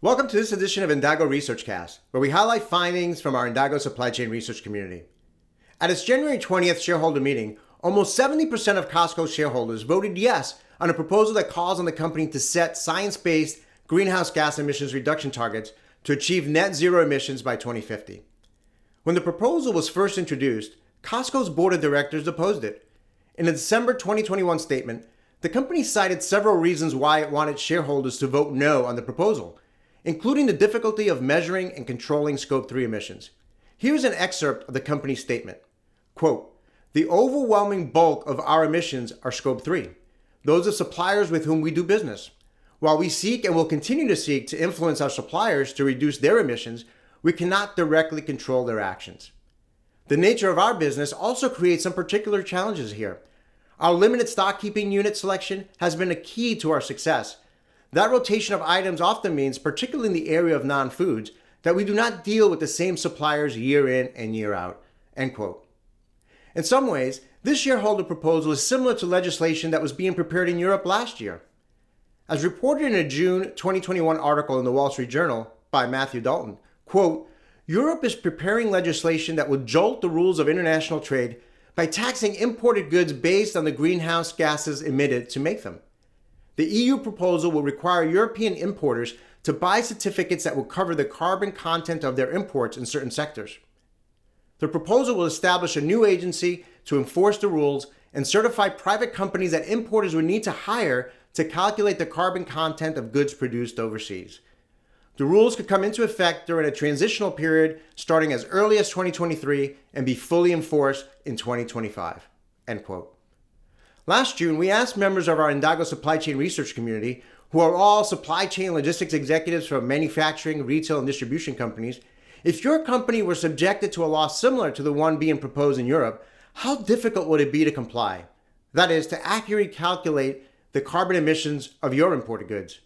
Welcome to this edition of Indago ResearchCast, where we highlight findings from our Indago supply chain research community. At its January 20th shareholder meeting, almost 70% of Costco shareholders voted yes on a proposal that calls on the company to set science-based greenhouse gas emissions reduction targets to achieve net zero emissions by 2050. When the proposal was first introduced, Costco's board of directors opposed it. In a December 2021 statement, the company cited several reasons why it wanted shareholders to vote no on the proposal, including the difficulty of measuring and controlling Scope 3 emissions. Here's an excerpt of the company's statement. Quote, "The overwhelming bulk of our emissions are Scope 3, those of suppliers with whom we do business. While we seek and will continue to seek to influence our suppliers to reduce their emissions, we cannot directly control their actions. The nature of our business also creates some particular challenges here. Our limited stock keeping unit selection has been a key to our success. That rotation of items often means, particularly in the area of non-foods, that we do not deal with the same suppliers year in and year out." End quote. In some ways, this shareholder proposal is similar to legislation that was being prepared in Europe last year. As reported in a June 2021 article in the Wall Street Journal by Matthew Dalton, quote, "Europe is preparing legislation that would jolt the rules of international trade by taxing imported goods based on the greenhouse gases emitted to make them. The EU proposal will require European importers to buy certificates that will cover the carbon content of their imports in certain sectors. The proposal will establish a new agency to enforce the rules and certify private companies that importers would need to hire to calculate the carbon content of goods produced overseas. The rules could come into effect during a transitional period starting as early as 2023 and be fully enforced in 2025. End quote. Last June, we asked members of our Indago supply chain research community, who are all supply chain logistics executives from manufacturing, retail, and distribution companies, if your company were subjected to a law similar to the one being proposed in Europe, how difficult would it be to comply? That is, to accurately calculate the carbon emissions of your imported goods.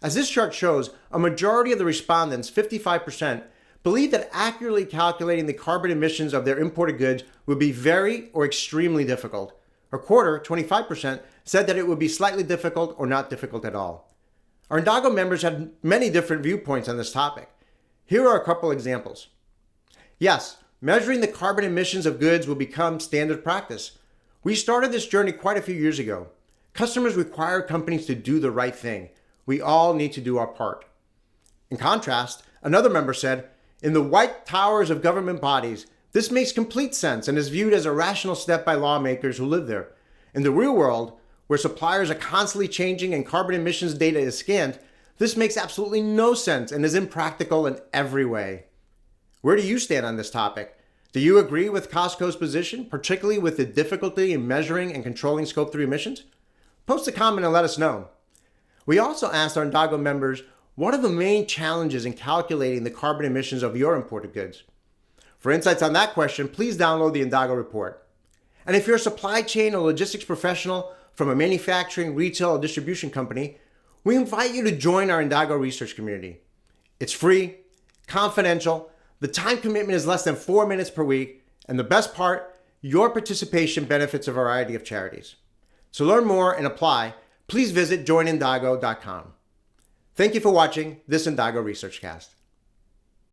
As this chart shows, a majority of the respondents, 55%, believe that accurately calculating the carbon emissions of their imported goods would be very or extremely difficult. A quarter, 25%, said that it would be slightly difficult or not difficult at all. Our Indago members had many different viewpoints on this topic. Here are a couple examples. Yes, measuring the carbon emissions of goods will become standard practice. We started this journey quite a few years ago. Customers require companies to do the right thing. We all need to do our part. In contrast, another member said, "In the white towers of government bodies, this makes complete sense and is viewed as a rational step by lawmakers who live there. In the real world, where suppliers are constantly changing and carbon emissions data is scant, this makes absolutely no sense and is impractical in every way." Where do you stand on this topic? Do you agree with Costco's position, particularly with the difficulty in measuring and controlling Scope 3 emissions? Post a comment and let us know. We also asked our Indago members, what are the main challenges in calculating the carbon emissions of your imported goods? For insights on that question, please download the Indago report. And if you're a supply chain or logistics professional from a manufacturing, retail, or distribution company, we invite you to join our Indago research community. It's free, confidential, the time commitment is less than 4 minutes per week, and the best part, your participation benefits a variety of charities. To learn more and apply, please visit joinindago.com. Thank you for watching this Indago ResearchCast.